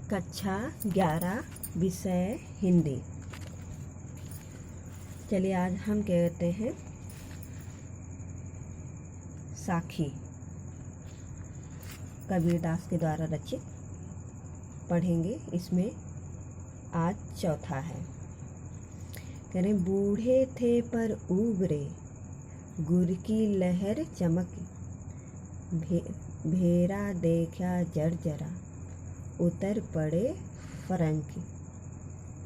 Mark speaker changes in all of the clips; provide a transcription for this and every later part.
Speaker 1: कक्षा 11 विषय हिंदी। चलिए आज हम कहते हैं साखी, कबीरदास के द्वारा रचित पढ़ेंगे। इसमें आज चौथा है। कह रहे बूढ़े थे पर उबरे, गुर की लहर चमकी, भेरा देखा जर्जरा, उतर पड़े फरंकी।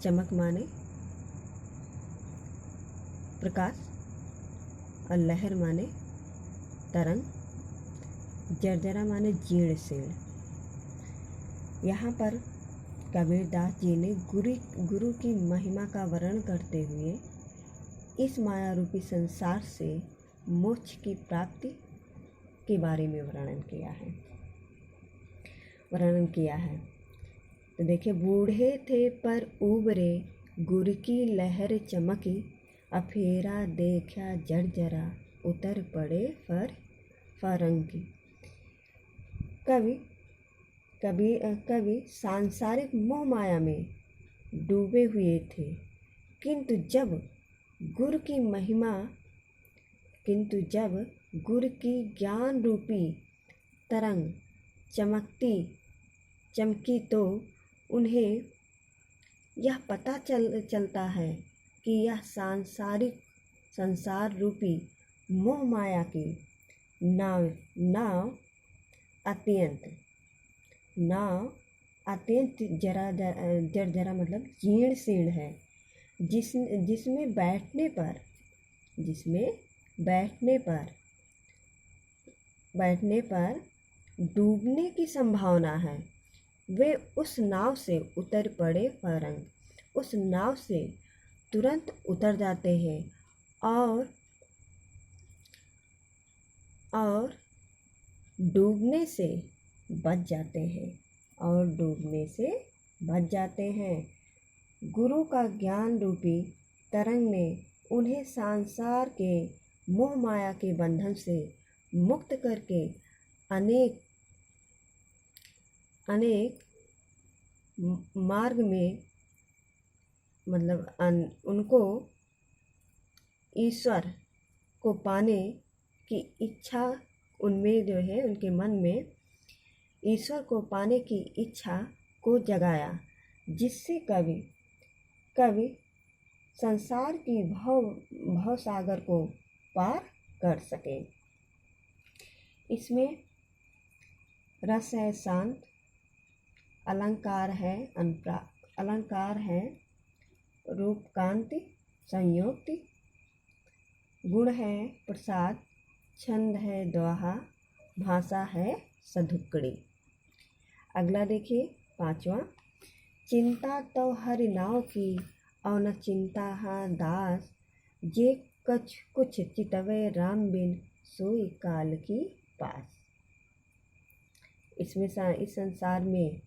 Speaker 1: चमक माने प्रकाश और लहर माने तरंग, जर्जरा माने जीर्ण शीर्ण। यहाँ पर कबीरदास जी ने गुरु की महिमा का वर्णन करते हुए इस माया रूपी संसार से मोक्ष की प्राप्ति के बारे में वर्णन किया है। तो देखिए, बूढ़े थे पर उबरे, गुर की लहर चमकी, अफेरा देखा जर्जरा, उतर पड़े फरंकी। कवि सांसारिक मोह माया में डूबे हुए थे, किंतु जब गुरु की ज्ञान रूपी तरंग चमकी तो उन्हें यह पता चलता है कि यह संसार रूपी मोह माया की नाव अत्यंत जर्जरा मतलब जीर्ण शीर्ण है, जिसमें बैठने पर डूबने की संभावना है। वे उस नाव से उतर पड़े फरंग, उस नाव से तुरंत उतर जाते हैं और डूबने से बच जाते हैं। गुरु का ज्ञान रूपी तरंग ने उन्हें संसार के मोह माया के बंधन से मुक्त करके अनेक मार्ग में उनको ईश्वर को पाने की इच्छा उनमें जो है, उनके मन में ईश्वर को पाने की इच्छा को जगाया, जिससे कवि संसार की भव सागर को पार कर सके। इसमें रस है शांत, अलंकार है रूप कांति संयोक्ति, गुण है प्रसाद, छंद है दोहा, भाषा है सधुक्कड़ी। अगला देखिए पांचवा। चिंता तो हरि नाव की, और न चिंता हा दास, जे कुछ चितवे राम बिन, सोई काल की पास। इसमें इस संसार में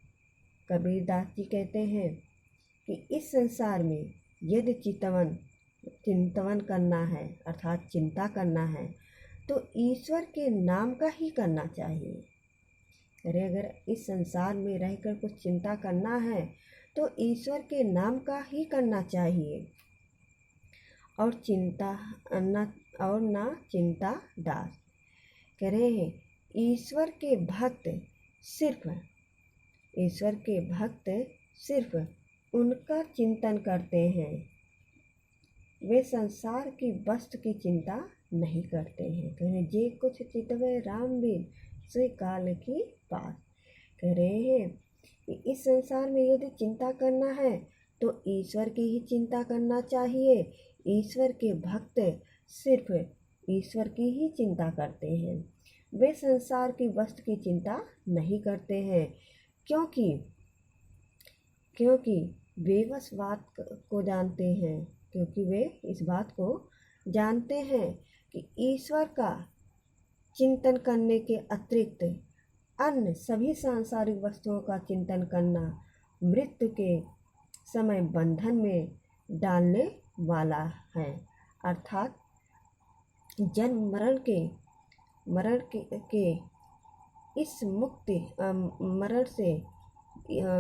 Speaker 1: कबीरदास जी कहते हैं कि इस संसार में यदि चिंतवन करना है अर्थात चिंता करना है तो ईश्वर के नाम का ही करना चाहिए। अगर इस संसार में रहकर कुछ चिंता करना है तो ईश्वर के नाम का ही करना चाहिए, और ना चिंता दास। कह रहे हैं ईश्वर के भक्त सिर्फ उनका चिंतन करते हैं, वे संसार की वस्तु की चिंता नहीं करते हैं। कह रहे जे कुछ चितवे राम बिन, सोई काल की पास। कह रहे हैं कि इस संसार में यदि चिंता करना है तो ईश्वर की ही चिंता करना चाहिए। ईश्वर के भक्त सिर्फ ईश्वर की ही चिंता करते हैं, वे संसार की वस्तु की चिंता नहीं करते हैं, क्योंकि वे बस बात को जानते हैं, क्योंकि वे इस बात को जानते हैं कि ईश्वर का चिंतन करने के अतिरिक्त अन्य सभी सांसारिक वस्तुओं का चिंतन करना मृत्यु के समय बंधन में डालने वाला है, अर्थात जन्म मरण के इस मरण से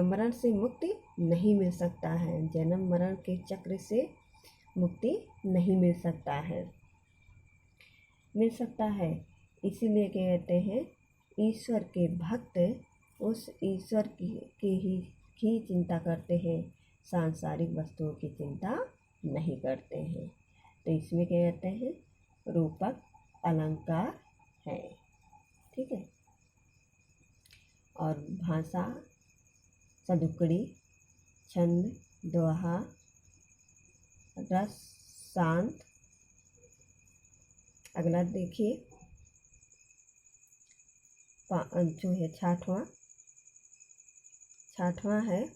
Speaker 1: मरण से मुक्ति नहीं मिल सकता है, जन्म मरण के चक्र से मुक्ति नहीं मिल सकता है। इसीलिए कहते हैं ईश्वर के भक्त उस ईश्वर की ही चिंता करते हैं, सांसारिक वस्तुओं की चिंता नहीं करते हैं। तो इसमें क्या कहते हैं, रूपक अलंकार है। ठीक है। और भाषा सदुक्कड़ी, छंद, दोहा, रस, शांत। अगला देखिए जो है छठवां है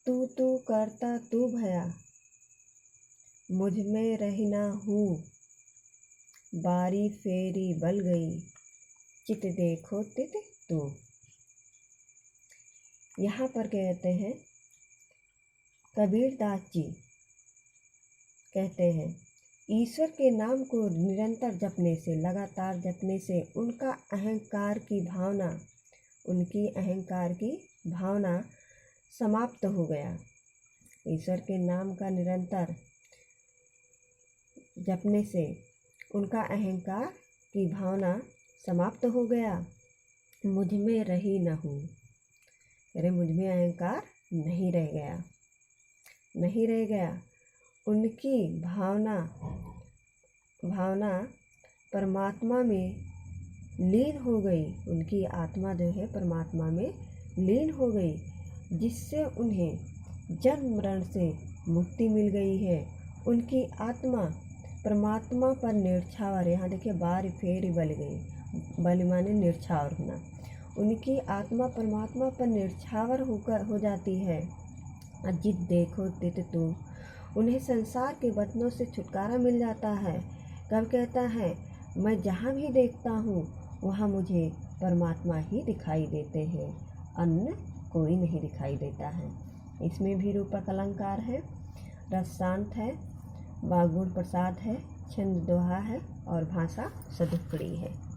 Speaker 1: तू करता तू भया, मुझ में रही ना हूँ, बारी फेरी बल गई, चित देखो तित तू। यहाँ पर कहते हैं कबीरदास जी कहते हैं ईश्वर के नाम को निरंतर जपने से, लगातार जपने से उनकी अहंकार की भावना समाप्त हो गया। ईश्वर के नाम का निरंतर जपने से उनका अहंकार की भावना समाप्त हो गया। मुझ में रही न हूँ, अरे मुझ में अहंकार नहीं रह गया। उनकी भावना परमात्मा में लीन हो गई, उनकी आत्मा जो है परमात्मा में लीन हो गई, जिससे उन्हें जन्म मरण से मुक्ति मिल गई है। उनकी आत्मा परमात्मा पर निर्छावर, यहाँ देखिए बार फेर बल गई, बल माने निर्छावर होना। उनकी आत्मा परमात्मा पर निर्छावर हो जाती है। जित देखो तित तू, उन्हें संसार के बंधनों से छुटकारा मिल जाता है। कब कहता है, मैं जहाँ भी देखता हूँ वहाँ मुझे परमात्मा ही दिखाई देते हैं, अन्य कोई नहीं दिखाई देता है। इसमें भी रूपक अलंकार है, रस शांत है, वाग्गुण प्रसाद है, छंद दोहा है और भाषा सदुक्कड़ी है।